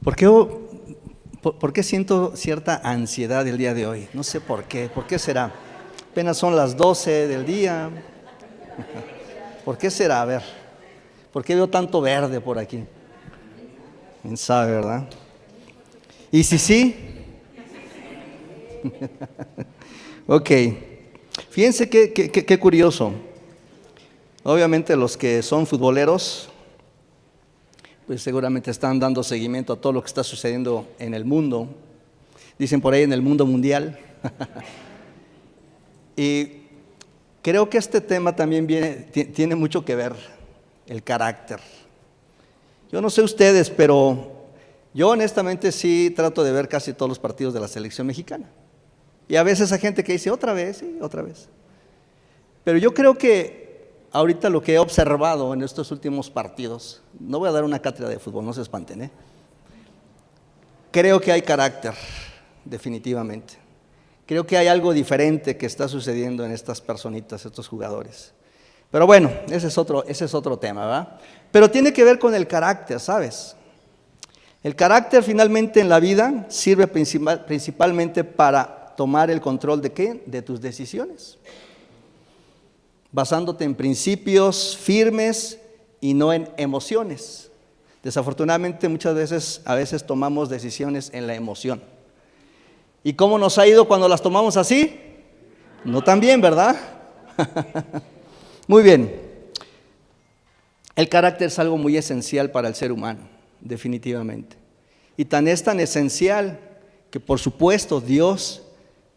¿Por qué, por qué siento cierta ansiedad el día de hoy? No sé por qué. ¿Por qué será? Apenas son las 12 del día. ¿Por qué será? A ver. ¿Por qué veo tanto verde por aquí? ¿Quién sabe, verdad? ¿Y si sí? Ok. Fíjense qué curioso. Obviamente los que son futboleros, pues seguramente están dando seguimiento a todo lo que está sucediendo en el mundo. Dicen por ahí en el mundo mundial. Y creo que este tema también tiene mucho que ver, el carácter. Yo no sé ustedes, pero yo honestamente sí trato de ver casi todos los partidos de la selección mexicana. Y a veces hay gente que dice, otra vez, sí, otra vez. Pero yo creo que ahorita lo que he observado en estos últimos partidos, no voy a dar una cátedra de fútbol, no se espanten, creo que hay carácter, definitivamente. Creo que hay algo diferente que está sucediendo en estas personitas, estos jugadores. Pero bueno, ese es otro tema, ¿verdad? Pero tiene que ver con el carácter, ¿sabes? El carácter finalmente en la vida sirve principalmente para tomar el control ¿de qué? De tus decisiones. Basándote en principios firmes y no en emociones. Desafortunadamente a veces tomamos decisiones en la emoción. ¿Y cómo nos ha ido cuando las tomamos así? No tan bien, ¿verdad? Muy bien. El carácter es algo muy esencial para el ser humano, definitivamente. Y tan esencial que por supuesto Dios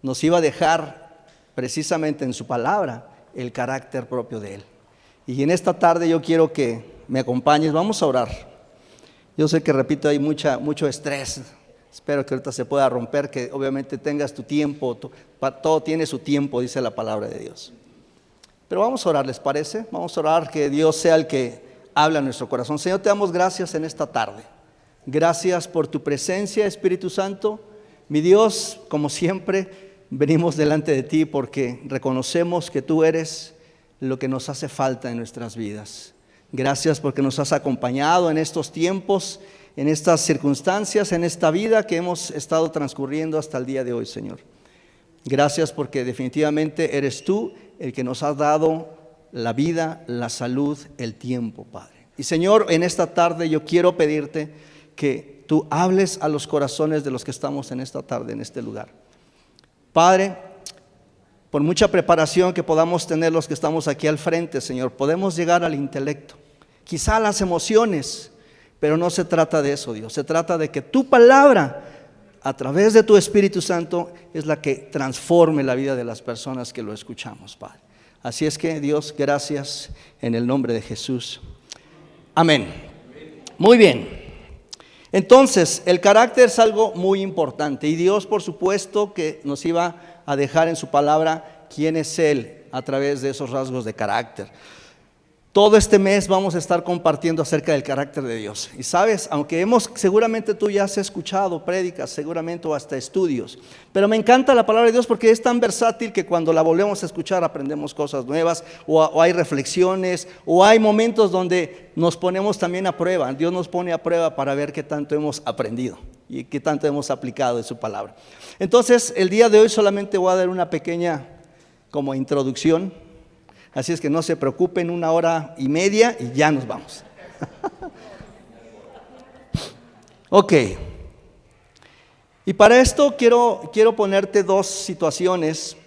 nos iba a dejar precisamente en su palabra el carácter propio de Él. Y en esta tarde yo quiero que me acompañes, vamos a orar. Yo sé que, repito, hay mucho estrés. Espero que ahorita se pueda romper, que obviamente tengas tu tiempo, todo tiene su tiempo, dice la palabra de Dios. Pero vamos a orar, ¿les parece? Vamos a orar que Dios sea el que habla en nuestro corazón. Señor, te damos gracias en esta tarde. Gracias por tu presencia, Espíritu Santo. Mi Dios, como siempre, venimos delante de ti porque reconocemos que tú eres lo que nos hace falta en nuestras vidas. Gracias porque nos has acompañado en estos tiempos, en estas circunstancias, en esta vida que hemos estado transcurriendo hasta el día de hoy, Señor. Gracias porque definitivamente eres tú el que nos has dado la vida, la salud, el tiempo, Padre. Y Señor, en esta tarde yo quiero pedirte que tú hables a los corazones de los que estamos en esta tarde, en este lugar. Padre, por mucha preparación que podamos tener los que estamos aquí al frente, Señor, podemos llegar al intelecto, quizá a las emociones, pero no se trata de eso, Dios. Se trata de que tu palabra, a través de tu Espíritu Santo, es la que transforme la vida de las personas que lo escuchamos, Padre. Así es que, Dios, gracias en el nombre de Jesús. Amén. Muy bien. Entonces, el carácter es algo muy importante y Dios, por supuesto, que nos iba a dejar en su palabra quién es Él a través de esos rasgos de carácter. Todo este mes vamos a estar compartiendo acerca del carácter de Dios. Y sabes, aunque seguramente tú ya has escuchado prédicas, seguramente o hasta estudios, pero me encanta la palabra de Dios porque es tan versátil que cuando la volvemos a escuchar aprendemos cosas nuevas, o hay reflexiones, o hay momentos donde nos ponemos también a prueba. Dios nos pone a prueba para ver qué tanto hemos aprendido y qué tanto hemos aplicado de su palabra. Entonces, el día de hoy solamente voy a dar una pequeña como introducción. Así es que no se preocupen, 1 hora y media y ya nos vamos. Ok. Y para esto quiero ponerte dos situaciones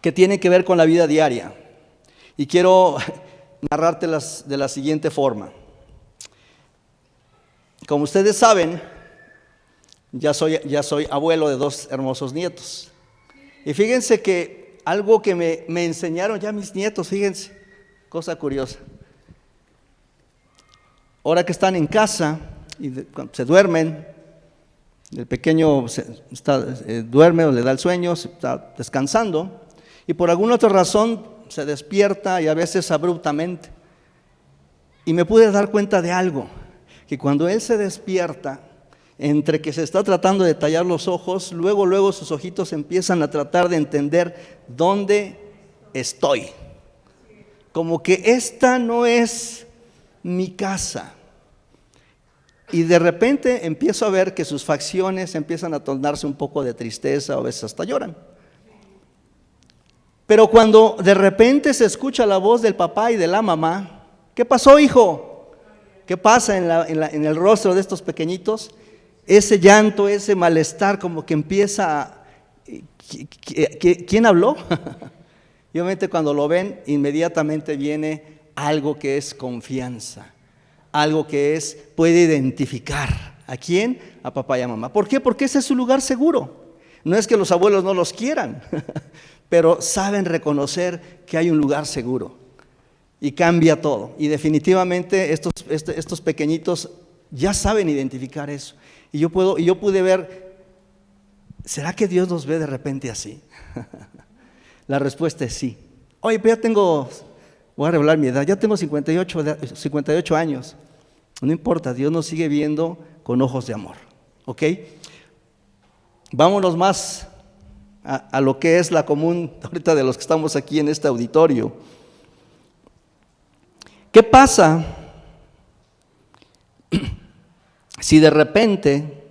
que tienen que ver con la vida diaria. Y quiero narrártelas de la siguiente forma. Como ustedes saben, ya soy abuelo de 2 hermosos nietos. Y fíjense que algo que me enseñaron ya mis nietos, fíjense, cosa curiosa. Ahora que están en casa y se duermen, el pequeño duerme o le da el sueño, está descansando y por alguna otra razón se despierta y a veces abruptamente. Y me pude dar cuenta de algo, que cuando él se despierta, entre que se está tratando de tallar los ojos, luego sus ojitos empiezan a tratar de entender dónde estoy. Como que esta no es mi casa. Y de repente empiezo a ver que sus facciones empiezan a tornarse un poco de tristeza, o a veces hasta lloran. Pero cuando de repente se escucha la voz del papá y de la mamá, ¿qué pasó, hijo? ¿Qué pasa en el rostro de estos pequeñitos? Ese llanto, ese malestar como que empieza a... ¿Quién habló? Y obviamente cuando lo ven, inmediatamente viene algo que es confianza, algo que puede identificar. ¿A quién? A papá y a mamá. ¿Por qué? Porque ese es su lugar seguro. No es que los abuelos no los quieran, pero saben reconocer que hay un lugar seguro y cambia todo. Y definitivamente estos pequeñitos ya saben identificar eso. Y yo pude ver, ¿será que Dios nos ve de repente así? La respuesta es sí. Oye, pero voy a revelar mi edad, ya tengo 58 años. No importa, Dios nos sigue viendo con ojos de amor. ¿Ok? Vámonos más a lo que es la común ahorita de los que estamos aquí en este auditorio. ¿Qué pasa si de repente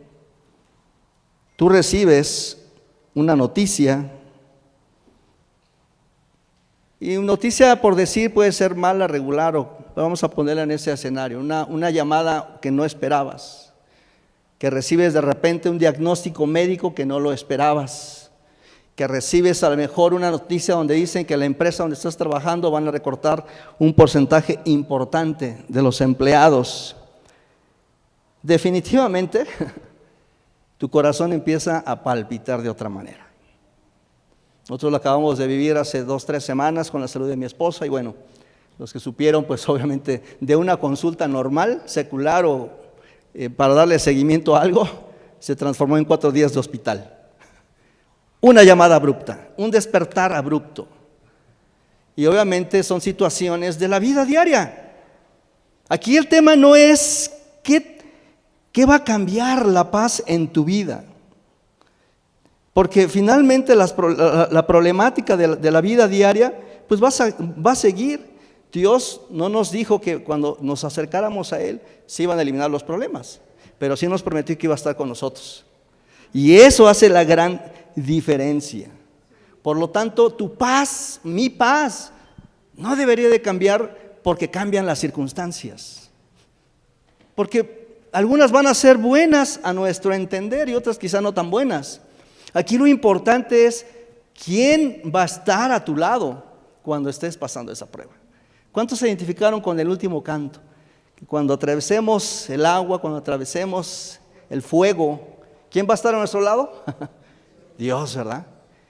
tú recibes una noticia? Y noticia, por decir, puede ser mala, regular, o vamos a ponerla en ese escenario, una llamada que no esperabas, que recibes de repente un diagnóstico médico que no lo esperabas, que recibes a lo mejor una noticia donde dicen que la empresa donde estás trabajando van a recortar un porcentaje importante de los empleados. Definitivamente, tu corazón empieza a palpitar de otra manera. Nosotros lo acabamos de vivir hace 2-3 semanas con la salud de mi esposa y bueno, los que supieron pues obviamente de una consulta normal, secular o para darle seguimiento a algo, se transformó en 4 días de hospital. Una llamada abrupta, un despertar abrupto. Y obviamente son situaciones de la vida diaria. Aquí el tema no es qué va a cambiar la paz en tu vida. Porque finalmente la problemática de la vida diaria pues va a seguir. Dios no nos dijo que cuando nos acercáramos a Él se iban a eliminar los problemas, pero sí nos prometió que iba a estar con nosotros. Y eso hace la gran diferencia. Por lo tanto, tu paz, mi paz, no debería de cambiar porque cambian las circunstancias. Porque algunas van a ser buenas a nuestro entender y otras quizá no tan buenas. Aquí lo importante es quién va a estar a tu lado cuando estés pasando esa prueba. ¿Cuántos se identificaron con el último canto? Que cuando atravesemos el agua, cuando atravesemos el fuego, ¿quién va a estar a nuestro lado? Dios, ¿verdad?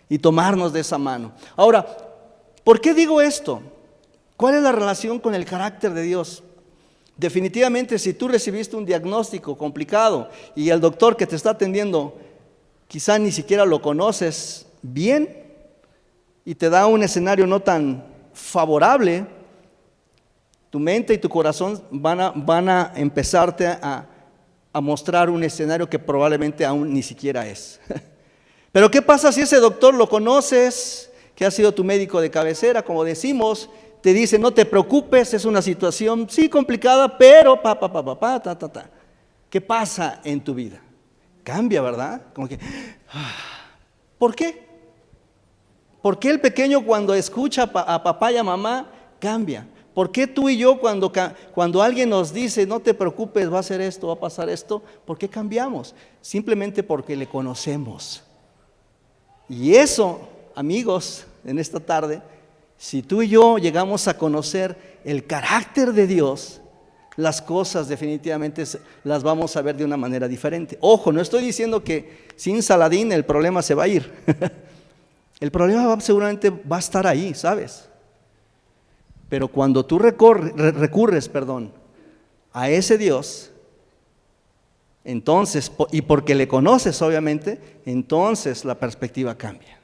Y tomarnos de esa mano. Ahora, ¿por qué digo esto? ¿Cuál es la relación con el carácter de Dios? Definitivamente, si tú recibiste un diagnóstico complicado y el doctor que te está atendiendo quizá ni siquiera lo conoces bien y te da un escenario no tan favorable, tu mente y tu corazón van a empezarte a mostrar un escenario que probablemente aún ni siquiera es. Pero ¿qué pasa si ese doctor lo conoces, que ha sido tu médico de cabecera, como decimos, te dice no te preocupes, es una situación sí complicada, pero ¿qué pasa en tu vida? Cambia, ¿verdad? Como que, ¿por qué? ¿Por qué el pequeño cuando escucha a papá y a mamá cambia? ¿Por qué tú y yo cuando alguien nos dice no te preocupes, va a hacer esto, va a pasar esto, ¿por qué cambiamos? Simplemente porque le conocemos. Y eso, amigos, en esta tarde, si tú y yo llegamos a conocer el carácter de Dios, las cosas definitivamente las vamos a ver de una manera diferente. Ojo, no estoy diciendo que sin Saladín el problema se va a ir. El problema seguramente va a estar ahí, ¿sabes? Pero cuando tú recurres a ese Dios, entonces, y porque le conoces obviamente, entonces la perspectiva cambia.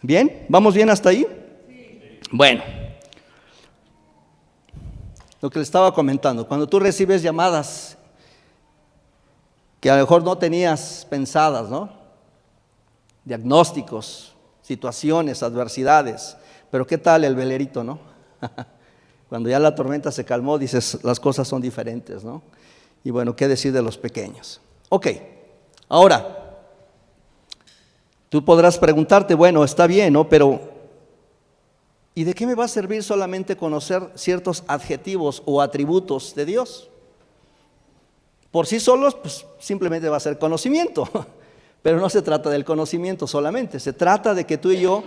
¿Bien? ¿Vamos bien hasta ahí? Sí. Bueno. Lo que le estaba comentando, cuando tú recibes llamadas que a lo mejor no tenías pensadas, ¿no? Diagnósticos, situaciones, adversidades, pero ¿qué tal el velerito, no? Cuando ya la tormenta se calmó, dices, las cosas son diferentes, ¿no? Y bueno, ¿qué decir de los pequeños? Ok, ahora, tú podrás preguntarte, bueno, está bien, ¿no? Pero, ¿y de qué me va a servir solamente conocer ciertos adjetivos o atributos de Dios? Por sí solos, pues simplemente va a ser conocimiento, pero no se trata del conocimiento solamente, se trata de que tú y yo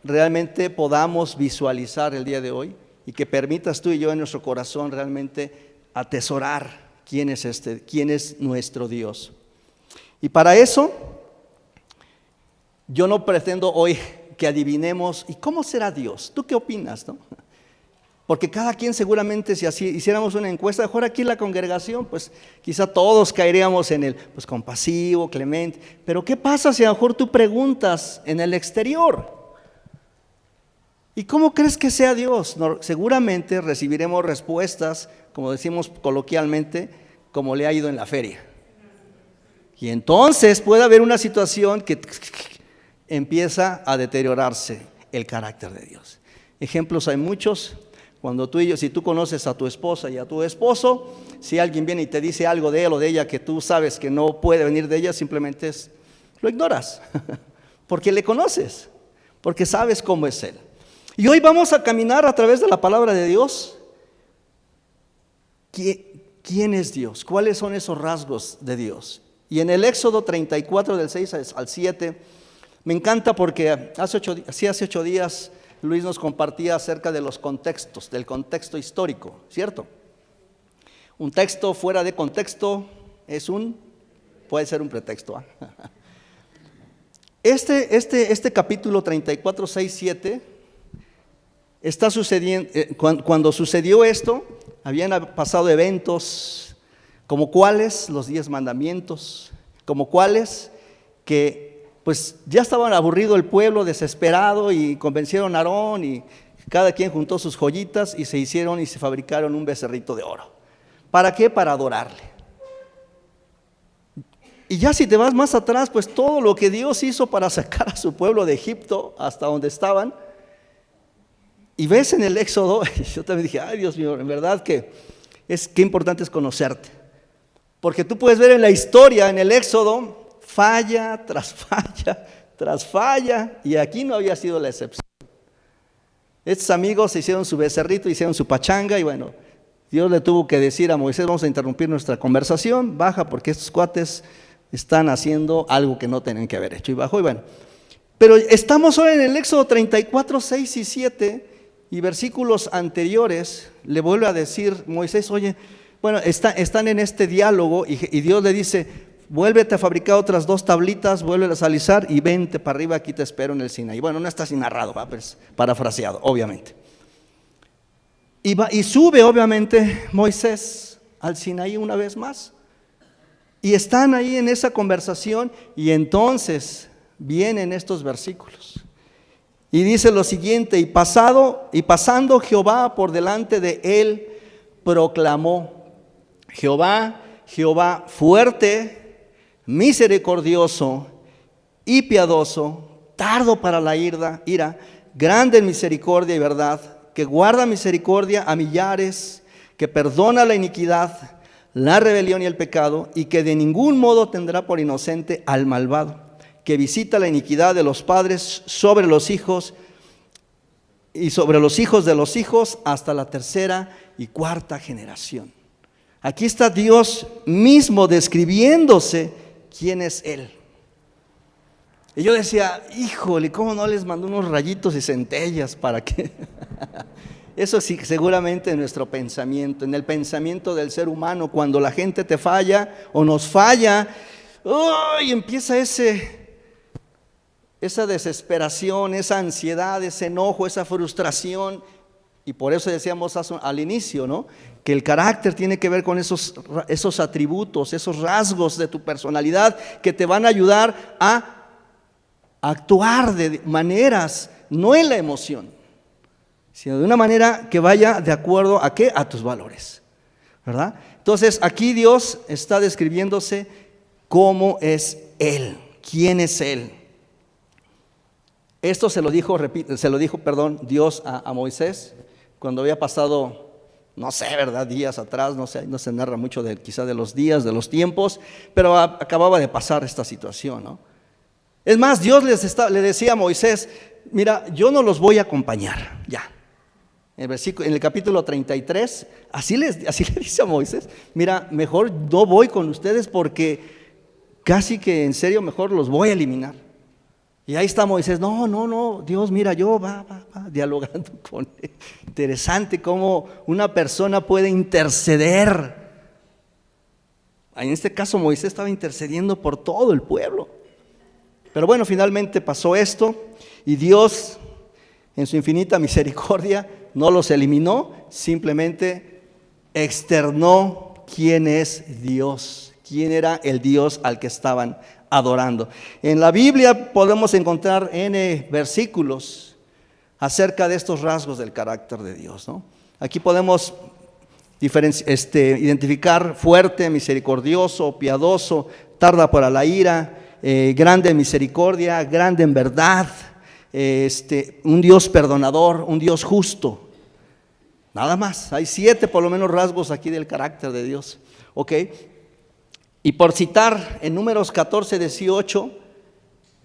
realmente podamos visualizar el día de hoy y que permitas tú y yo en nuestro corazón realmente atesorar quién es nuestro Dios. Y para eso, yo no pretendo hoy que adivinemos, ¿y cómo será Dios? ¿Tú qué opinas, no? Porque cada quien seguramente, si así hiciéramos una encuesta, mejor aquí en la congregación, pues quizá todos caeríamos en el pues compasivo, clemente. Pero ¿qué pasa si a lo mejor tú preguntas en el exterior? ¿Y cómo crees que sea Dios? No, seguramente recibiremos respuestas, como decimos coloquialmente, como le ha ido en la feria. Y entonces puede haber una situación que empieza a deteriorarse el carácter de Dios. Ejemplos hay muchos. Cuando tú y yo, si tú conoces a tu esposa y a tu esposo, si alguien viene y te dice algo de él o de ella que tú sabes que no puede venir de ella, simplemente lo ignoras, porque le conoces, porque sabes cómo es él. Y hoy vamos a caminar a través de la palabra de Dios. ¿Quién es Dios? ¿Cuáles son esos rasgos de Dios? Y en el Éxodo 34, del 6 al 7, me encanta porque hace 8 días Luis nos compartía acerca de los contextos, del contexto histórico, ¿cierto? Un texto fuera de contexto puede ser un pretexto. Este capítulo 34, 6, 7 está sucediendo, cuando sucedió esto, habían pasado eventos como cuáles, los 10 mandamientos, como cuáles que pues ya estaban aburrido el pueblo, desesperado, y convencieron a Aarón y cada quien juntó sus joyitas y se fabricaron un becerrito de oro. ¿Para qué? Para adorarle. Y ya si te vas más atrás, pues todo lo que Dios hizo para sacar a su pueblo de Egipto hasta donde estaban, y ves en el Éxodo, yo también dije, ay Dios mío, en verdad qué importante es conocerte. Porque tú puedes ver en la historia, en el Éxodo, falla tras falla, tras falla, y aquí no había sido la excepción. Estos amigos se hicieron su becerrito, hicieron su pachanga, y bueno, Dios le tuvo que decir a Moisés, vamos a interrumpir nuestra conversación, baja porque estos cuates están haciendo algo que no tenían que haber hecho, y bajó, y bueno. Pero estamos hoy en el Éxodo 34, 6 y 7, y versículos anteriores, le vuelve a decir Moisés, oye, bueno, están en este diálogo, y Dios le dice, vuélvete a fabricar otras 2 tablitas, vuélvelas a alisar y vente para arriba, aquí te espero en el Sinaí. Bueno, no está así narrado, pues, parafraseado, obviamente. Y sube obviamente Moisés al Sinaí una vez más. Y están ahí en esa conversación, y entonces vienen estos versículos. Y dice lo siguiente, y pasando Jehová por delante de él, proclamó, Jehová fuerte, misericordioso y piadoso, tardo para la ira, grande en misericordia y verdad, que guarda misericordia a millares, que perdona la iniquidad, la rebelión y el pecado, y que de ningún modo tendrá por inocente al malvado, que visita la iniquidad de los padres sobre los hijos y sobre los hijos de los hijos hasta la 3ª y 4ª generación. Aquí está Dios mismo describiéndose quién es Él. Y yo decía, híjole, ¿cómo no les mandó unos rayitos y centellas para que? Eso sí, seguramente en nuestro pensamiento, en el pensamiento del ser humano, cuando la gente te falla o nos falla, y empieza esa desesperación, esa ansiedad, ese enojo, esa frustración. Y por eso decíamos al inicio, ¿no?, que el carácter tiene que ver con esos atributos, esos rasgos de tu personalidad que te van a ayudar a actuar de maneras, no en la emoción, sino de una manera que vaya de acuerdo ¿a qué? A tus valores, ¿verdad? Entonces aquí Dios está describiéndose cómo es Él, quién es Él. Esto se lo dijo Dios a Moisés cuando había pasado no sé, ¿verdad? Días atrás, no sé, no se narra mucho quizá de los días, de los tiempos, pero acababa de pasar esta situación, ¿no? Es más, Dios le decía a Moisés, mira, yo no los voy a acompañar, ya. En el capítulo 33, así le dice a Moisés, mira, mejor no voy con ustedes porque casi que en serio mejor los voy a eliminar. Y ahí está Moisés, no, Dios, mira, yo va dialogando con él. Interesante cómo una persona puede interceder. En este caso Moisés estaba intercediendo por todo el pueblo. Pero bueno, finalmente pasó esto y Dios, en su infinita misericordia, no los eliminó, simplemente externó quién es Dios, quién era el Dios al que estaban adorando. En la Biblia podemos encontrar versículos acerca de estos rasgos del carácter de Dios, ¿no? Aquí podemos identificar fuerte, misericordioso, piadoso, tarda para la ira, grande en misericordia, grande en verdad, un Dios perdonador, un Dios justo. Nada más, hay 7 por lo menos rasgos aquí del carácter de Dios. ¿Ok? Y por citar en Números 14:18,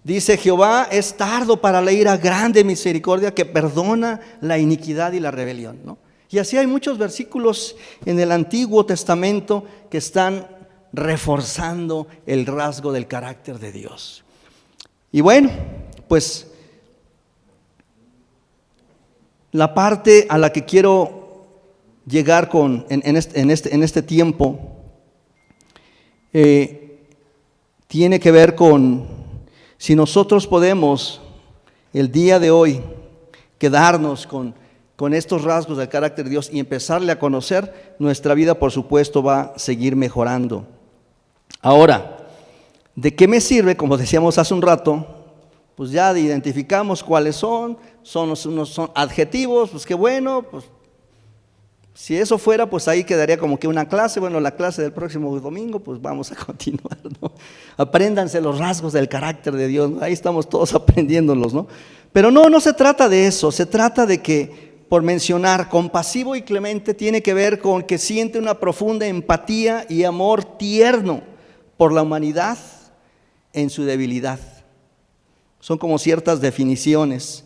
dice: Jehová es tardo para la ira, grande en misericordia, que perdona la iniquidad y la rebelión, ¿no? Y así hay muchos versículos en el Antiguo Testamento que están reforzando el rasgo del carácter de Dios. Y bueno, pues la parte a la que quiero llegar en este tiempo tiene que ver con si nosotros podemos el día de hoy quedarnos con estos rasgos del carácter de Dios y empezarle a conocer, nuestra vida por supuesto va a seguir mejorando. Ahora, ¿de qué me sirve? Como decíamos hace un rato, pues ya identificamos cuáles son adjetivos, pues qué bueno, pues si eso fuera, pues ahí quedaría como que una clase. Bueno, la clase del próximo domingo, pues vamos a continuar, ¿no? Apréndanse los rasgos del carácter de Dios, ¿no? Ahí estamos todos aprendiéndolos, ¿no? Pero no se trata de eso, se trata de que, por mencionar, compasivo y clemente tiene que ver con que siente una profunda empatía y amor tierno por la humanidad en su debilidad. Son como ciertas definiciones.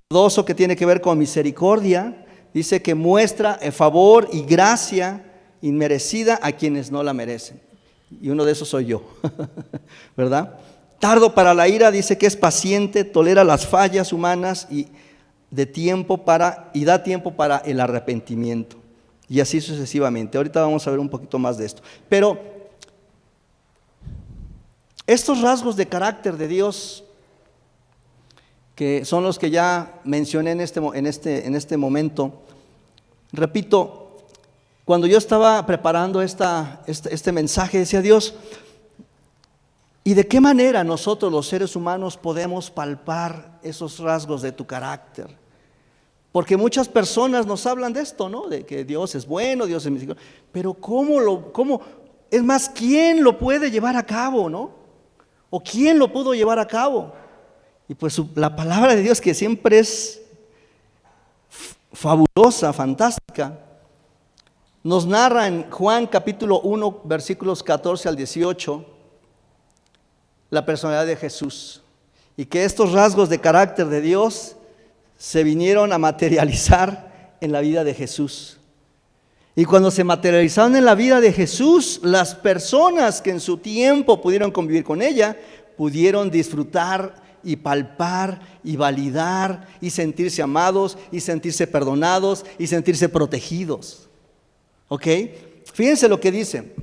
Piadoso, que tiene que ver con misericordia, dice que muestra favor y gracia inmerecida a quienes no la merecen. Y uno de esos soy yo, ¿verdad? Tardo para la ira, dice que es paciente, tolera las fallas humanas y da tiempo para el arrepentimiento. Y así sucesivamente. Ahorita vamos a ver un poquito más de esto. Pero estos rasgos de carácter de Dios, que son los que ya mencioné en este momento, repito, cuando yo estaba preparando este mensaje, decía Dios, ¿y de qué manera nosotros los seres humanos podemos palpar esos rasgos de tu carácter? Porque muchas personas nos hablan de esto, ¿no? De que Dios es bueno, Dios es misericordioso. Pero ¿cómo? Es más, ¿quién lo puede llevar a cabo, no? ¿O quién lo pudo llevar a cabo? Y pues la palabra de Dios, que siempre es fabulosa, fantástica, nos narra en Juan capítulo 1, versículos 14 al 18, la personalidad de Jesús. Y que estos rasgos de carácter de Dios se vinieron a materializar en la vida de Jesús. Y cuando se materializaron en la vida de Jesús, las personas que en su tiempo pudieron convivir con ella, pudieron disfrutar y palpar y validar y sentirse amados y sentirse perdonados y sentirse protegidos. ¿Ok? Fíjense lo que dice.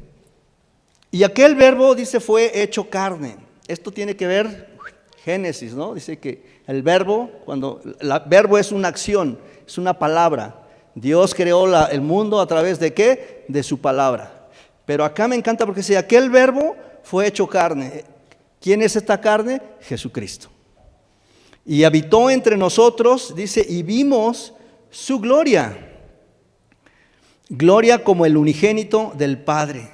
Y aquel verbo, dice, fue hecho carne. Esto tiene que ver, Génesis, ¿no? Dice que el verbo, el verbo es una acción, es una palabra. Dios creó el mundo a través de ¿qué? De su palabra. Pero acá me encanta porque dice, aquel verbo fue hecho carne. ¿Quién es esta carne? Jesucristo. Y habitó entre nosotros, dice, y vimos su gloria. Gloria como el unigénito del Padre,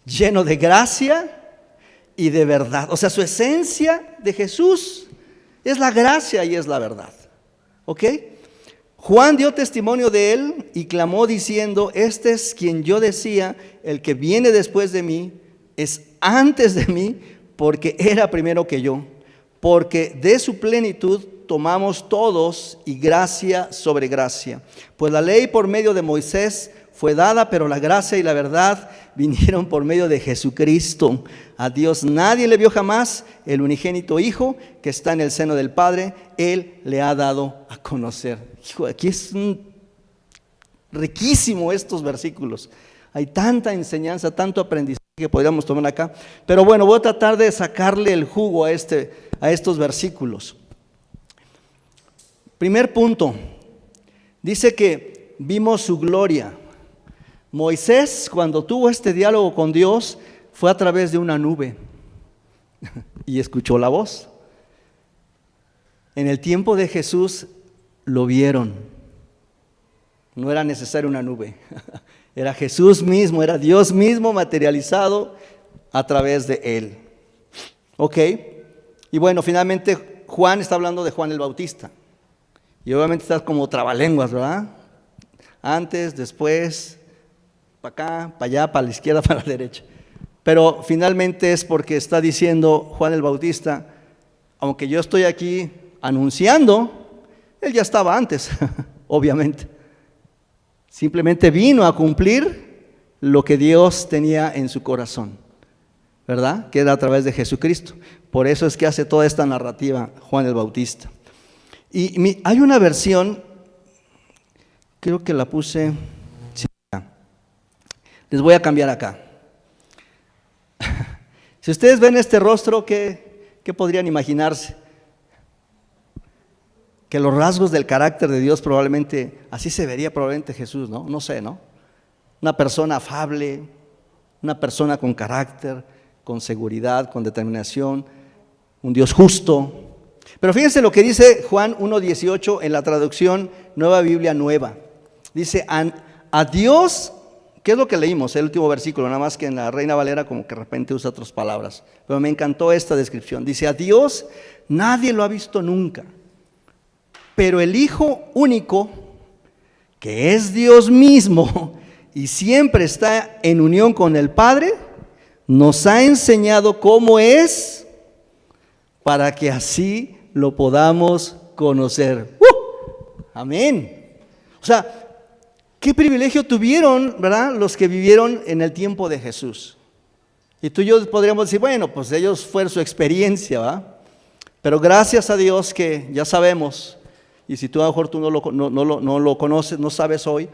lleno de gracia y de verdad. O sea, su esencia de Jesús es la gracia y es la verdad. ¿Ok? Juan dio testimonio de él y clamó diciendo: este es quien yo decía, el que viene después de mí es antes de mí, porque era primero que yo. Porque de su plenitud tomamos todos, y gracia sobre gracia. Pues la ley por medio de Moisés fue dada, pero la gracia y la verdad vinieron por medio de Jesucristo. A Dios nadie le vio jamás. El unigénito Hijo que está en el seno del Padre, Él le ha dado a conocer. Hijo, aquí es riquísimo estos versículos. Hay tanta enseñanza, tanto aprendizaje que podríamos tomar acá. Pero bueno, voy a tratar de sacarle el jugo a estos versículos. Primer punto, dice que vimos su gloria. Moisés, cuando tuvo este diálogo con Dios, fue a través de una nube y escuchó la voz. En el tiempo de Jesús lo vieron. No era necesaria una nube. Era Jesús mismo, era Dios mismo materializado a través de él. Ok. Y bueno, finalmente Juan está hablando de Juan el Bautista. Y obviamente está como trabalenguas, ¿verdad? Antes, después, para acá, para allá, para la izquierda, para la derecha. Pero finalmente es porque está diciendo Juan el Bautista: aunque yo estoy aquí anunciando, él ya estaba antes, obviamente. Simplemente vino a cumplir lo que Dios tenía en su corazón, ¿verdad? Que era a través de Jesucristo. Por eso es que hace toda esta narrativa Juan el Bautista. Y hay una versión, creo que la puse, sí, les voy a cambiar acá. Si ustedes ven este rostro, ¿qué podrían imaginarse? Que los rasgos del carácter de Dios probablemente, así se vería probablemente Jesús, ¿no? No sé, ¿no? Una persona afable, una persona con carácter, con seguridad, con determinación, un Dios justo. Pero fíjense lo que dice Juan 1:18 en la traducción Nueva Biblia Nueva. Dice: a Dios, ¿qué es lo que leímos? El último versículo, nada más que en la Reina Valera como que de repente usa otras palabras. Pero me encantó esta descripción. Dice: a Dios nadie lo ha visto nunca. Pero el Hijo único, que es Dios mismo y siempre está en unión con el Padre, nos ha enseñado cómo es, para que así lo podamos conocer. Amén. O sea, qué privilegio tuvieron, ¿verdad?, los que vivieron en el tiempo de Jesús. Y tú y yo podríamos decir, bueno, pues ellos fue su experiencia, ¿verdad? Pero gracias a Dios que ya sabemos. Y si tú a lo mejor tú no lo conoces, no sabes hoy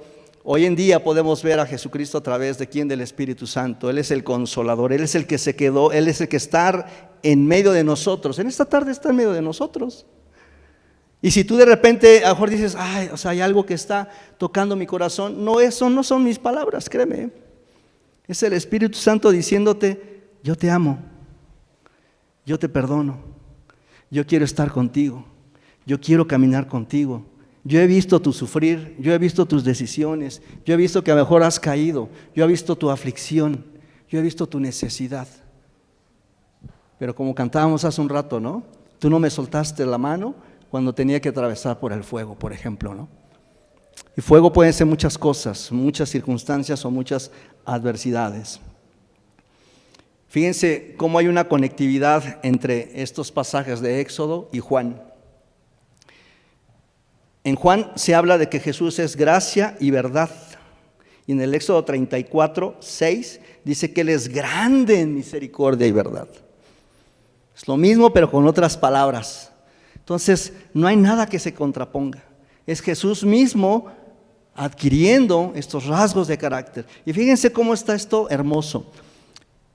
en día podemos ver a Jesucristo a través de ¿quién? Del Espíritu Santo. Él es el Consolador, Él es el que se quedó, Él es el que está en medio de nosotros. En esta tarde está en medio de nosotros. Y si tú de repente a lo mejor dices, ay, o sea, hay algo que está tocando mi corazón, no son mis palabras, créeme. Es el Espíritu Santo diciéndote: yo te amo, yo te perdono, yo quiero estar contigo. Yo quiero caminar contigo. Yo he visto tu sufrir, yo he visto tus decisiones, yo he visto que a lo mejor has caído, yo he visto tu aflicción, yo he visto tu necesidad. Pero como cantábamos hace un rato, ¿no? Tú no me soltaste la mano cuando tenía que atravesar por el fuego, por ejemplo, ¿no? Y fuego puede ser muchas cosas, muchas circunstancias o muchas adversidades. Fíjense cómo hay una conectividad entre estos pasajes de Éxodo y Juan. En Juan se habla de que Jesús es gracia y verdad. Y en el Éxodo 34:6 dice que Él es grande en misericordia y verdad. Es lo mismo pero con otras palabras. Entonces no hay nada que se contraponga. Es Jesús mismo adquiriendo estos rasgos de carácter. Y fíjense cómo está esto hermoso.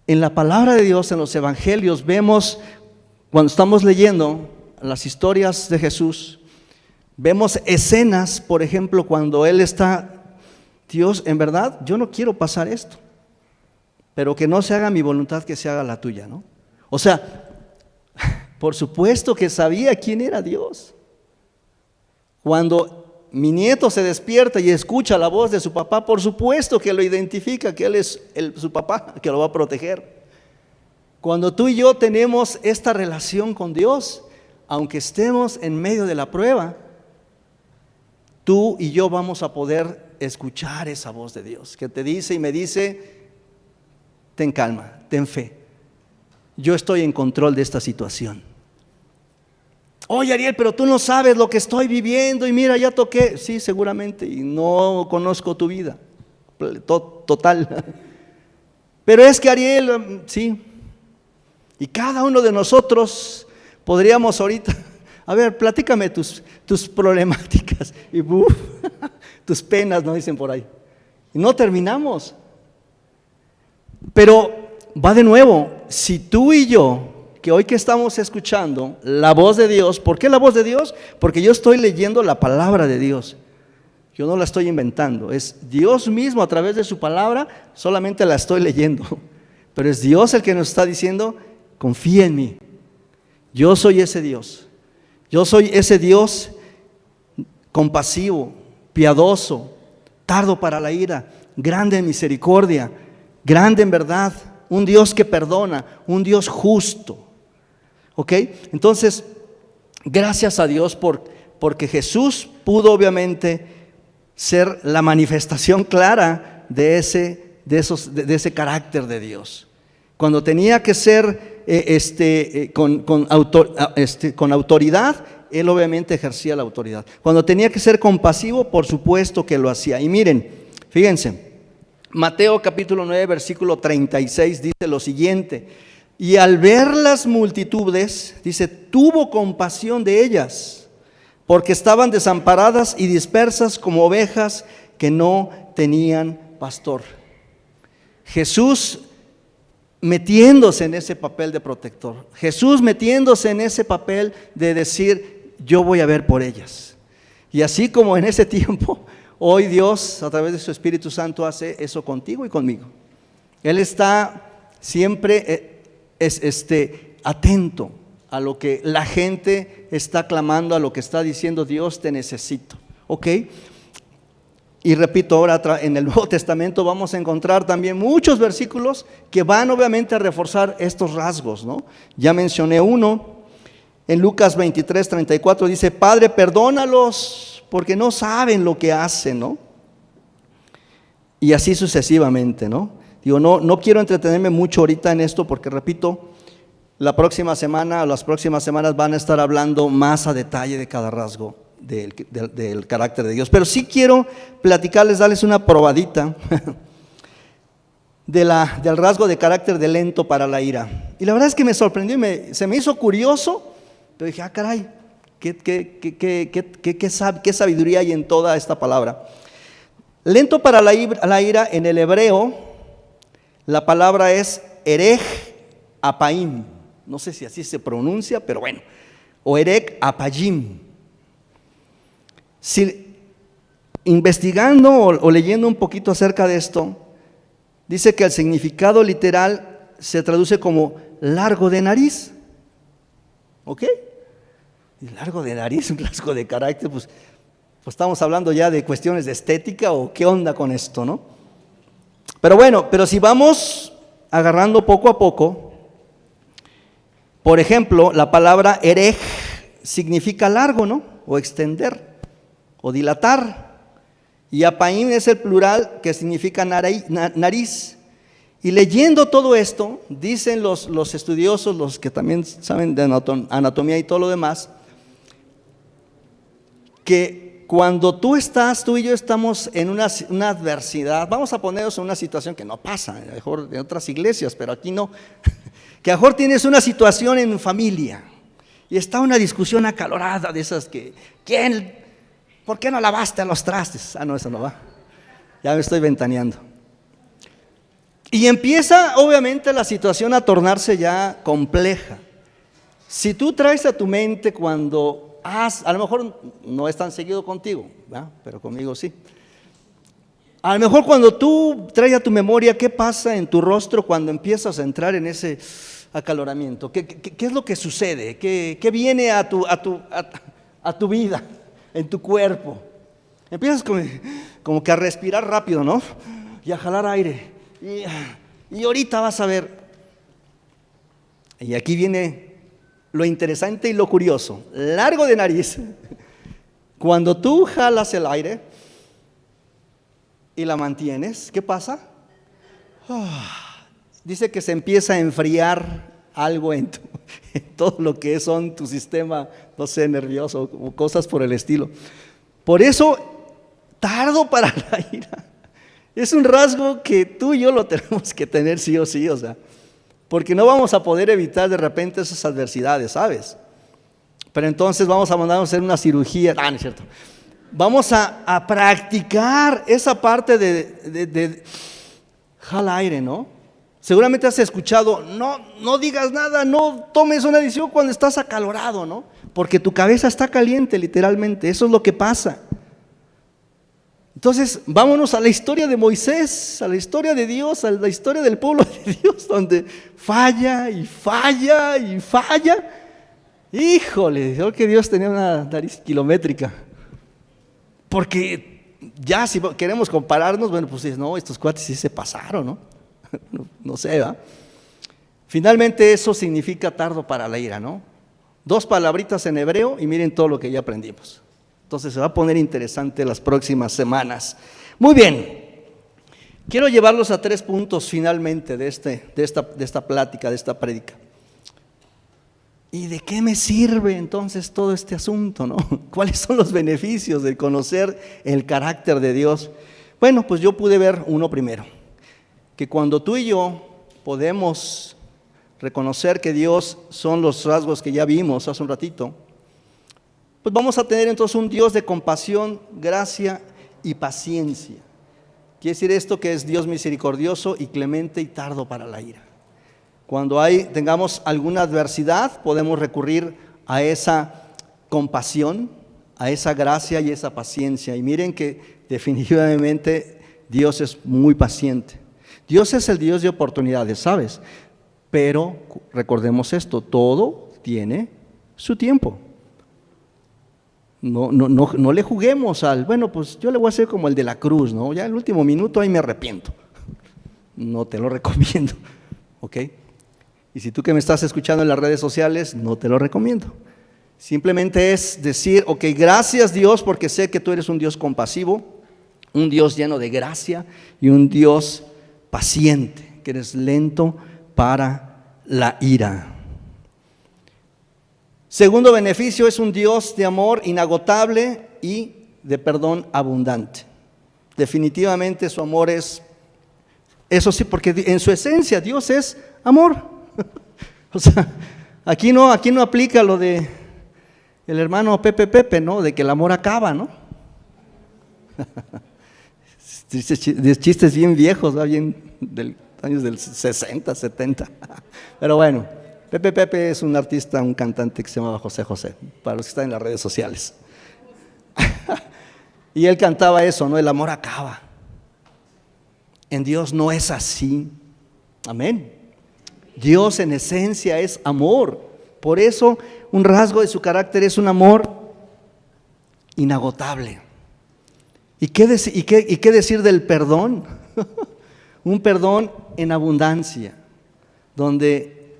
En la palabra de Dios, en los evangelios, vemos, cuando estamos leyendo las historias de Jesús, vemos escenas, por ejemplo, cuando Él está: Dios, en verdad, yo no quiero pasar esto, pero que no se haga mi voluntad, que se haga la tuya, ¿no? O sea, por supuesto que sabía quién era Dios. Cuando mi nieto se despierta y escucha la voz de su papá, por supuesto que lo identifica, que Él es su papá, que lo va a proteger. Cuando tú y yo tenemos esta relación con Dios, aunque estemos en medio de la prueba, tú y yo vamos a poder escuchar esa voz de Dios que te dice y me dice: ten calma, ten fe, yo estoy en control de esta situación. Oye, Ariel, pero tú no sabes lo que estoy viviendo y mira, ya toqué. Sí, seguramente, y no conozco tu vida total. Pero es que, Ariel, sí, y cada uno de nosotros podríamos ahorita, a ver, platícame tus problemáticas y tus penas, ¿no? Dicen por ahí. Y no terminamos. Pero va de nuevo, si tú y yo, que hoy que estamos escuchando la voz de Dios, ¿por qué la voz de Dios? Porque yo estoy leyendo la palabra de Dios. Yo no la estoy inventando, es Dios mismo a través de su palabra, solamente la estoy leyendo. Pero es Dios el que nos está diciendo: confía en mí. Yo soy ese Dios. Yo soy ese Dios compasivo, piadoso, tardo para la ira, grande en misericordia, grande en verdad, un Dios que perdona, un Dios justo. ¿Ok? Entonces, gracias a Dios porque Jesús pudo obviamente ser la manifestación clara de ese carácter de Dios. Cuando tenía que ser con autoridad, Él obviamente ejercía la autoridad. Cuando tenía que ser compasivo, por supuesto que lo hacía. Y miren, fíjense, Mateo capítulo 9, versículo 36 dice lo siguiente: y al ver las multitudes, dice, tuvo compasión de ellas, porque estaban desamparadas y dispersas como ovejas que no tenían pastor. Jesús metiéndose en ese papel de protector, Jesús metiéndose en ese papel de decir: yo voy a ver por ellas. Y así como en ese tiempo, hoy Dios a través de su Espíritu Santo hace eso contigo y conmigo. Él está siempre atento a lo que la gente está clamando, a lo que está diciendo: Dios, te necesito. ¿Ok? Y repito, ahora en el Nuevo Testamento vamos a encontrar también muchos versículos que van obviamente a reforzar estos rasgos, ¿no? Ya mencioné uno, en Lucas 23, 34 dice: Padre, perdónalos porque no saben lo que hacen, ¿no? Y así sucesivamente, ¿no? Digo, no quiero entretenerme mucho ahorita en esto porque, repito, la próxima semana o las próximas semanas van a estar hablando más a detalle de cada rasgo del carácter de Dios. Pero sí quiero platicarles, darles una probadita del rasgo de carácter de lento para la ira. Y la verdad es que me sorprendió y se me hizo curioso, pero dije: ah, caray, qué sabiduría hay en toda esta palabra. Lento para la ira, en el hebreo, la palabra es erej apaim. No sé si así se pronuncia, pero bueno, o erej apayim. Si investigando o leyendo un poquito acerca de esto, dice que el significado literal se traduce como largo de nariz. ¿Ok? Y largo de nariz, un rasgo de carácter, pues estamos hablando ya de cuestiones de estética o qué onda con esto, ¿no? Pero bueno, pero si vamos agarrando poco a poco, por ejemplo, la palabra erej significa largo, ¿no? O extender o dilatar, y apaim es el plural que significa nariz. Y leyendo todo esto, dicen los estudiosos, los que también saben de anatomía y todo lo demás, que cuando tú y yo estamos en una adversidad, vamos a ponernos en una situación que no pasa, a lo mejor en otras iglesias, pero aquí no, que a lo mejor tienes una situación en familia y está una discusión acalorada de esas que, ¿por qué no lavaste los trastes? Ah, no, eso no va, ya me estoy ventaneando. Y empieza obviamente la situación a tornarse ya compleja. Si tú traes a tu mente cuando a lo mejor no es tan seguido contigo, ¿verdad? Pero conmigo sí. A lo mejor cuando tú traes a tu memoria qué pasa en tu rostro cuando empiezas a entrar en ese acaloramiento, qué es lo que sucede, qué viene a tu vida, en tu cuerpo. Empiezas como que a respirar rápido, ¿no? Y a jalar aire. Y ahorita vas a ver. Y aquí viene lo interesante y lo curioso. Largo de nariz Cuando tú jalas el aire y la mantienes, ¿qué pasa? Dice que se empieza a enfriar algo en todo lo que son tu sistema, no sé, nervioso o cosas por el estilo. Por eso, tardo para la ira. Es un rasgo que tú y yo lo tenemos que tener sí o sí, o sea, porque no vamos a poder evitar de repente esas adversidades, ¿sabes? Pero entonces vamos a mandarnos a hacer una cirugía. No es cierto. Vamos a practicar esa parte de jala aire, ¿no? Seguramente has escuchado, no digas nada, no tomes una decisión cuando estás acalorado, ¿no? Porque tu cabeza está caliente, literalmente. Eso es lo que pasa. Entonces, vámonos a la historia de Moisés, a la historia de Dios, a la historia del pueblo de Dios, donde falla y falla y falla. Híjole, creo que Dios tenía una nariz kilométrica. Porque ya si queremos compararnos, bueno, pues no, estos cuates sí se pasaron, ¿no? No sé, ¿verdad? Finalmente eso significa tardo para la ira, ¿no? 2 palabritas en hebreo y miren todo lo que ya aprendimos. Entonces se va a poner interesante las próximas semanas. Muy bien, quiero llevarlos a 3 puntos finalmente de esta plática, de esta prédica. ¿Y de qué me sirve entonces todo este asunto, no? ¿Cuáles son los beneficios de conocer el carácter de Dios? Bueno, pues yo pude ver uno primero, que cuando tú y yo podemos reconocer que Dios son los rasgos que ya vimos hace un ratito, pues vamos a tener entonces un Dios de compasión, gracia y paciencia. Quiere decir esto que es Dios misericordioso y clemente y tardo para la ira. Cuando tengamos alguna adversidad, podemos recurrir a esa compasión, a esa gracia y esa paciencia. Y miren que definitivamente Dios es muy paciente. Dios es el Dios de oportunidades, ¿sabes? Pero recordemos esto, todo tiene su tiempo. No le juguemos bueno, pues yo le voy a hacer como el de la cruz, ¿no? Ya el último minuto ahí me arrepiento. No te lo recomiendo, ¿ok? Y si tú que me estás escuchando en las redes sociales, no te lo recomiendo. Simplemente es decir, ok, gracias Dios porque sé que tú eres un Dios compasivo, un Dios lleno de gracia y un Dios paciente, que eres lento para la ira. Segundo beneficio, es un Dios de amor inagotable y de perdón abundante. Definitivamente su amor es, eso sí, porque en su esencia Dios es amor. O sea, aquí no aplica lo de el hermano Pepe, ¿no? De que el amor acaba, ¿no? Chistes bien viejos, ¿no? Bien del años del 60, 70. Pero bueno, Pepe es un artista, un cantante que se llamaba José José, para los que están en las redes sociales. Y él cantaba eso, ¿no? El amor acaba. En Dios no es así. Amén. Dios en esencia es amor. Por eso un rasgo de su carácter es un amor inagotable. ¿Y qué decir del perdón? Un perdón en abundancia, donde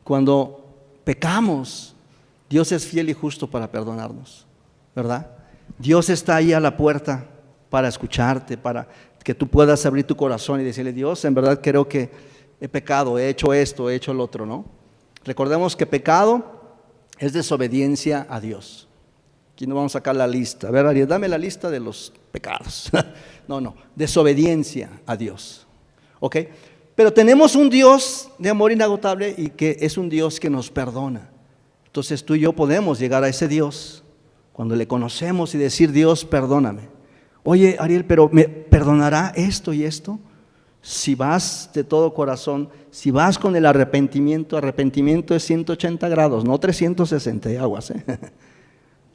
cuando pecamos, Dios es fiel y justo para perdonarnos, ¿verdad? Dios está ahí a la puerta para escucharte, para que tú puedas abrir tu corazón y decirle, Dios, en verdad creo que he pecado, he hecho esto, he hecho lo otro, ¿no? Recordemos que pecado es desobediencia a Dios. Aquí no vamos a sacar la lista. A ver, Ariel, dame la lista de los pecados. No, desobediencia a Dios. ¿Ok? Pero tenemos un Dios de amor inagotable y que es un Dios que nos perdona. Entonces tú y yo podemos llegar a ese Dios cuando le conocemos y decir, Dios, perdóname. Oye, Ariel, pero ¿me perdonará esto y esto? Si vas de todo corazón, si vas con el arrepentimiento es 180 grados, no 360 y aguas, ¿eh?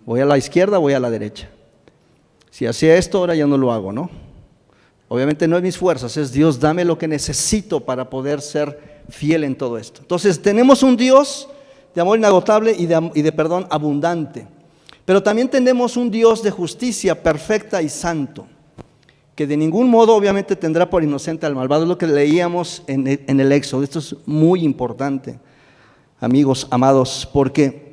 Voy a la izquierda, voy a la derecha. Si hacía esto, ahora ya no lo hago, ¿no? Obviamente no es mis fuerzas, es Dios, dame lo que necesito para poder ser fiel en todo esto. Entonces tenemos un Dios de amor inagotable y de perdón abundante, pero también tenemos un Dios de justicia perfecta y santo, que de ningún modo obviamente tendrá por inocente al malvado. Es lo que leíamos en el Éxodo. Esto es muy importante, amigos amados, porque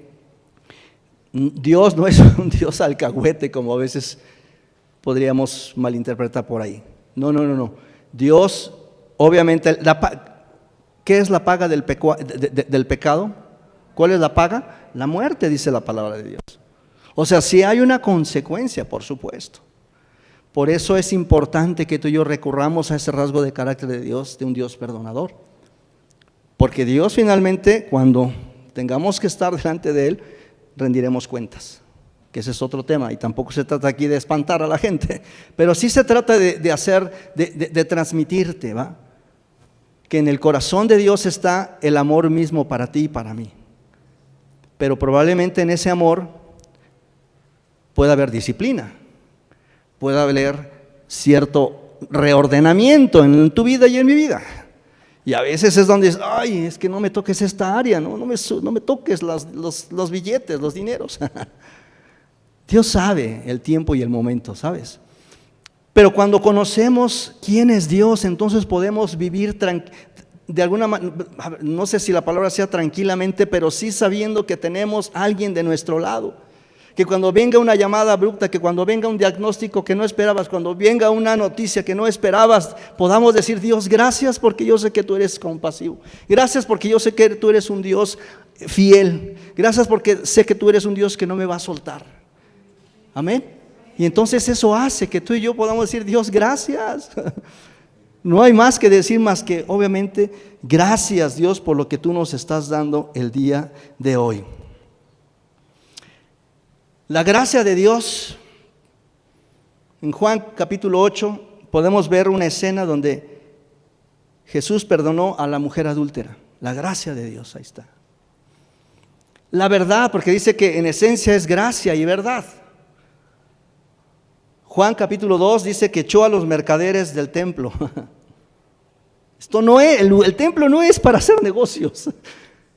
Dios no es un Dios alcahuete como a veces podríamos malinterpretar por ahí. No, no, no, no. Dios, obviamente, ¿qué es la paga del pecado? ¿Cuál es la paga? La muerte, dice la palabra de Dios. O sea, sí hay una consecuencia, por supuesto. Por eso es importante que tú y yo recurramos a ese rasgo de carácter de Dios, de un Dios perdonador. Porque Dios finalmente, cuando tengamos que estar delante de Él, rendiremos cuentas. Que ese es otro tema, y tampoco se trata aquí de espantar a la gente, pero sí se trata de transmitirte, ¿va? Que en el corazón de Dios está el amor mismo para ti y para mí. Pero probablemente en ese amor pueda haber disciplina, pueda haber cierto reordenamiento en tu vida y en mi vida. Y a veces es donde dices, ay, es que no me toques esta área, no me toques los billetes, los dineros. Dios sabe el tiempo y el momento, ¿sabes? Pero cuando conocemos quién es Dios, entonces podemos vivir de alguna manera, no sé si la palabra sea tranquilamente, pero sí sabiendo que tenemos a alguien de nuestro lado. Que cuando venga una llamada abrupta, que cuando venga un diagnóstico que no esperabas, cuando venga una noticia que no esperabas, podamos decir, Dios, gracias porque yo sé que tú eres compasivo. Gracias porque yo sé que tú eres un Dios fiel. Gracias porque sé que tú eres un Dios que no me va a soltar. Amén. Y entonces eso hace que tú y yo podamos decir, Dios, gracias. No hay más que decir más que, obviamente, gracias Dios por lo que tú nos estás dando el día de hoy. La gracia de Dios, en Juan capítulo 8, podemos ver una escena donde Jesús perdonó a la mujer adúltera. La gracia de Dios, ahí está. La verdad, porque dice que en esencia es gracia y verdad. Juan capítulo 2 dice que echó a los mercaderes del templo. Esto no es, el templo no es para hacer negocios.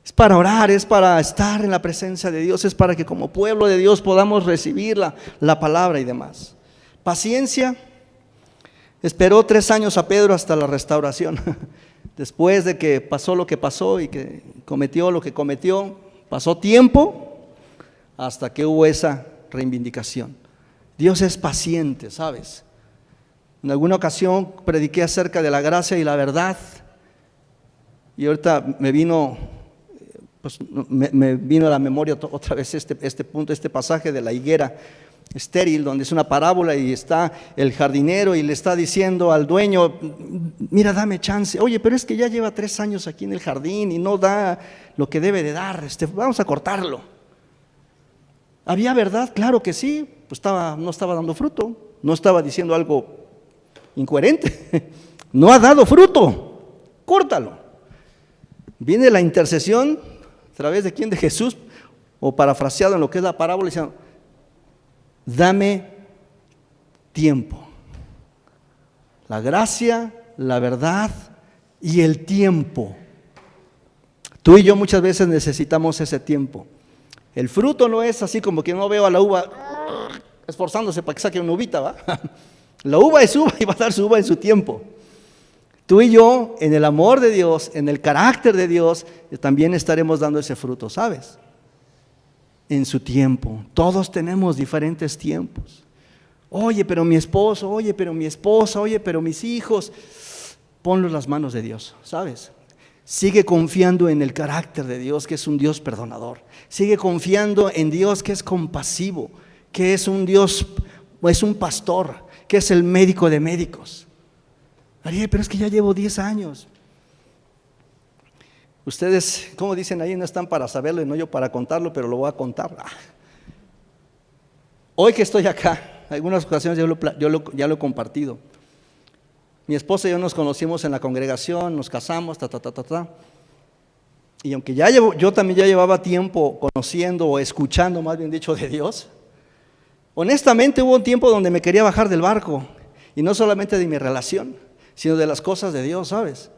Es para orar, es para estar en la presencia de Dios, es para que como pueblo de Dios podamos recibir la palabra y demás. Paciencia. Esperó 3 años a Pedro hasta la restauración. Después de que pasó lo que pasó y que cometió lo que cometió, pasó tiempo hasta que hubo esa reivindicación. Dios es paciente, ¿sabes? En alguna ocasión prediqué acerca de la gracia y la verdad y ahorita me vino a la memoria otra vez este punto, este pasaje de la higuera estéril, donde es una parábola y está el jardinero y le está diciendo al dueño, mira, dame chance. Oye, pero es que ya lleva 3 años aquí en el jardín y no da lo que debe de dar, vamos a cortarlo. ¿Había verdad? Claro que sí, pues no estaba dando fruto, no estaba diciendo algo incoherente, no ha dado fruto, córtalo. Viene la intercesión, ¿a través de quién? De Jesús, o parafraseado en lo que es la parábola, diciendo, dame tiempo. La gracia, la verdad y el tiempo. Tú y yo muchas veces necesitamos ese tiempo. El fruto no es así como que no veo a la uva esforzándose para que saque una uvita, ¿va? La uva es uva y va a dar su uva en su tiempo. Tú y yo, en el amor de Dios, en el carácter de Dios, también estaremos dando ese fruto, ¿sabes? En su tiempo. Todos tenemos diferentes tiempos. Oye, pero mi esposo, oye, pero mi esposa, oye, pero mis hijos. Ponlo en las manos de Dios, ¿sabes? Sigue confiando en el carácter de Dios, que es un Dios perdonador. Sigue confiando en Dios, que es compasivo, que es un Dios, es un pastor, que es el médico de médicos. Ariel, pero es que ya llevo 10 años. Ustedes, como dicen ahí, no están para saberlo y no yo para contarlo, pero lo voy a contar. Hoy que estoy acá, en algunas ocasiones ya lo he compartido. Mi esposa y yo nos conocimos en la congregación, nos casamos, y aunque yo también ya llevaba tiempo conociendo o escuchando, más bien dicho, de Dios, honestamente hubo un tiempo donde me quería bajar del barco, y no solamente de mi relación, sino de las cosas de Dios, ¿sabes?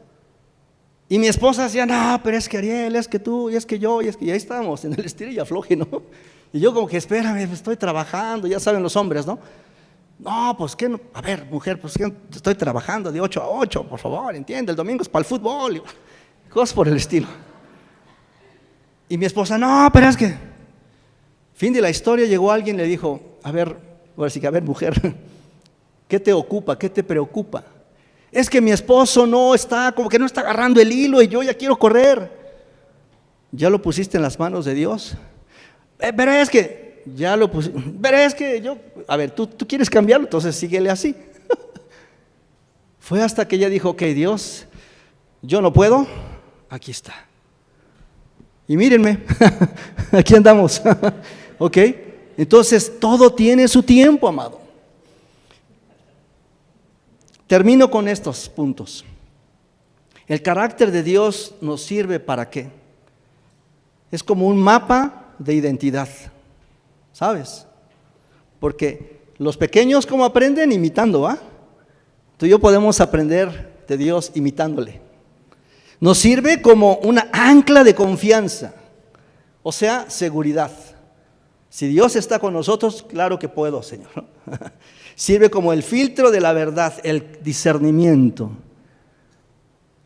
Y mi esposa decía, no, pero es que Ariel, es que tú, y es que yo, y es que ahí estábamos, en el estilo y afloje, ¿no? Y yo como que, espérame, estoy trabajando, ya saben los hombres, ¿no? No, pues que no, a ver, mujer, pues que estoy trabajando de 8 a 8, por favor, entiende, el domingo es para el fútbol, y cosas por el estilo. Y mi esposa, no, pero es que, Fin de la historia, llegó alguien y le dijo, a ver, ahora sí que, a ver, mujer, ¿qué te ocupa? ¿Qué te preocupa? Es que mi esposo no está, como que no está agarrando el hilo y yo ya quiero correr. ¿Ya lo pusiste en las manos de Dios? Pero es que, ya lo pusiste, pero es que yo, a ver, tú quieres cambiarlo, entonces síguele así. Fue hasta que ella dijo, ok, Dios, yo no puedo, aquí está. Y mírenme, aquí andamos. Ok, entonces todo tiene su tiempo, amado. Termino con estos puntos. El carácter de Dios nos sirve ¿para qué? Es como un mapa de identidad, ¿sabes? Porque los pequeños, ¿cómo aprenden? Imitando, ¿va? Tú y yo podemos aprender de Dios imitándole. Nos sirve como una ancla de confianza, o sea, seguridad. Si Dios está con nosotros, claro que puedo, Señor. Sirve como el filtro de la verdad, el discernimiento.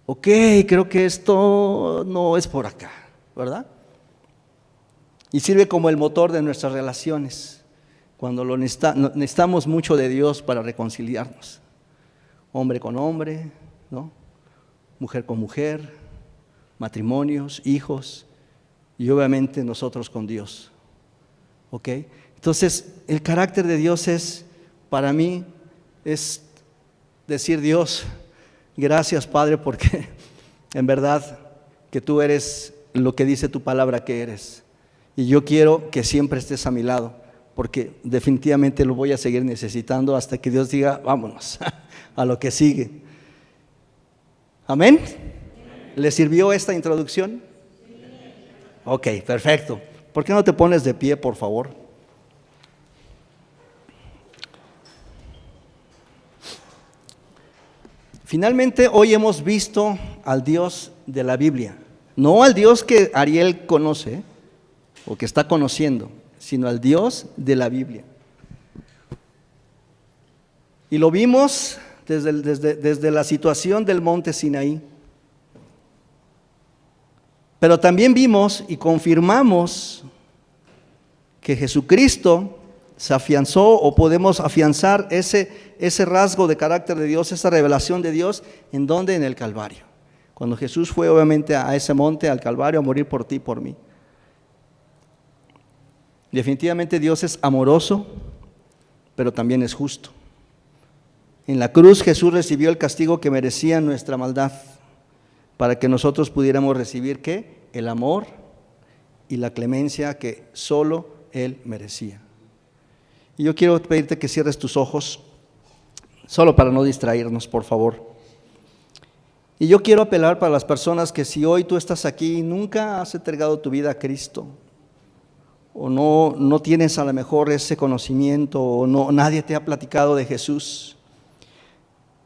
Ok, creo que esto no es por acá, ¿verdad? Y sirve como el motor de nuestras relaciones, cuando necesitamos mucho de Dios para reconciliarnos. Hombre con hombre, ¿no? Mujer con mujer, matrimonios, hijos, y obviamente nosotros con Dios. ¿Ok? Entonces, el carácter de Dios es, para mí, es decir, Dios, gracias Padre, porque en verdad que tú eres lo que dice tu palabra que eres. Y yo quiero que siempre estés a mi lado, porque definitivamente lo voy a seguir necesitando hasta que Dios diga, vámonos a lo que sigue. ¿Amén? ¿Le sirvió esta introducción? Ok, perfecto. ¿Por qué no te pones de pie, por favor? Finalmente, hoy hemos visto al Dios de la Biblia, no al Dios que Ariel conoce o que está conociendo, sino al Dios de la Biblia. Y lo vimos desde la situación del monte Sinaí. Pero también vimos y confirmamos que Jesucristo se afianzó, o podemos afianzar ese rasgo de carácter de Dios, esa revelación de Dios, ¿en dónde? En el Calvario. Cuando Jesús fue obviamente a ese monte, al Calvario, a morir por ti y por mí. Definitivamente Dios es amoroso, pero también es justo. En la cruz Jesús recibió el castigo que merecía nuestra maldad, para que nosotros pudiéramos recibir ¿qué? El amor y la clemencia que solo Él merecía. Y yo quiero pedirte que cierres tus ojos, solo para no distraernos, por favor. Y yo quiero apelar para las personas que si hoy tú estás aquí y nunca has entregado tu vida a Cristo, o no tienes a lo mejor ese conocimiento, o nadie te ha platicado de Jesús,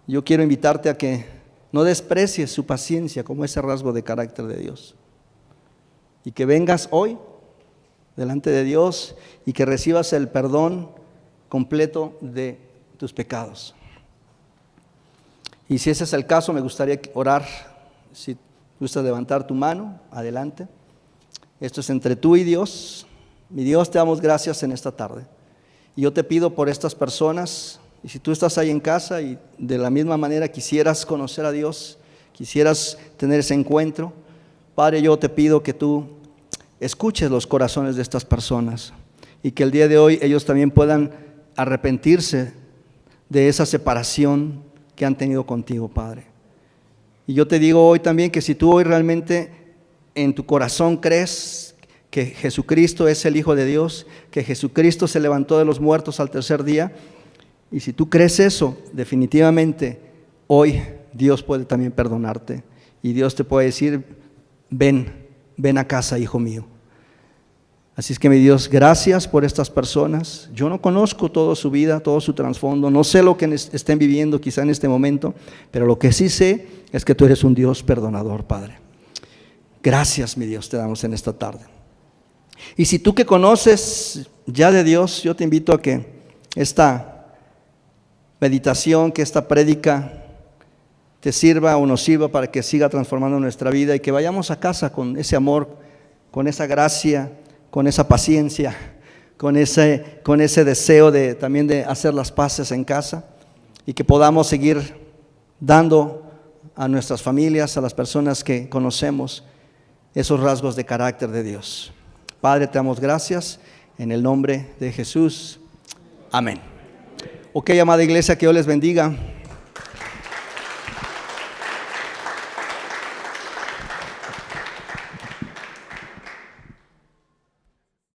yo quiero invitarte a que no desprecies su paciencia como ese rasgo de carácter de Dios. Y que vengas hoy delante de Dios y que recibas el perdón completo de tus pecados. Y si ese es el caso, me gustaría orar. Si gustas levantar tu mano, adelante. Esto es entre tú y Dios. Mi Dios, te damos gracias en esta tarde. Y yo te pido por estas personas. Y si tú estás ahí en casa y de la misma manera quisieras conocer a Dios, quisieras tener ese encuentro, Padre, yo te pido que tú escuches los corazones de estas personas y que el día de hoy ellos también puedan arrepentirse de esa separación que han tenido contigo, Padre. Y yo te digo hoy también que si tú hoy realmente en tu corazón crees que Jesucristo es el Hijo de Dios, que Jesucristo se levantó de los muertos al tercer día, y si tú crees eso, definitivamente hoy Dios puede también perdonarte. Y Dios te puede decir, ven a casa, hijo mío. Así es que mi Dios, gracias por estas personas. Yo no conozco toda su vida, todo su trasfondo. No sé lo que estén viviendo quizá en este momento, pero lo que sí sé es que tú eres un Dios perdonador, Padre. Gracias, mi Dios, te damos en esta tarde. Y si tú que conoces ya de Dios, yo te invito a que esta meditación, que esta prédica te sirva o nos sirva para que siga transformando nuestra vida y que vayamos a casa con ese amor, con esa gracia, con esa paciencia, con ese deseo también de hacer las paces en casa, y que podamos seguir dando a nuestras familias, a las personas que conocemos, esos rasgos de carácter de Dios. Padre, te damos gracias en el nombre de Jesús. Amén. Ok, amada iglesia, que Dios les bendiga.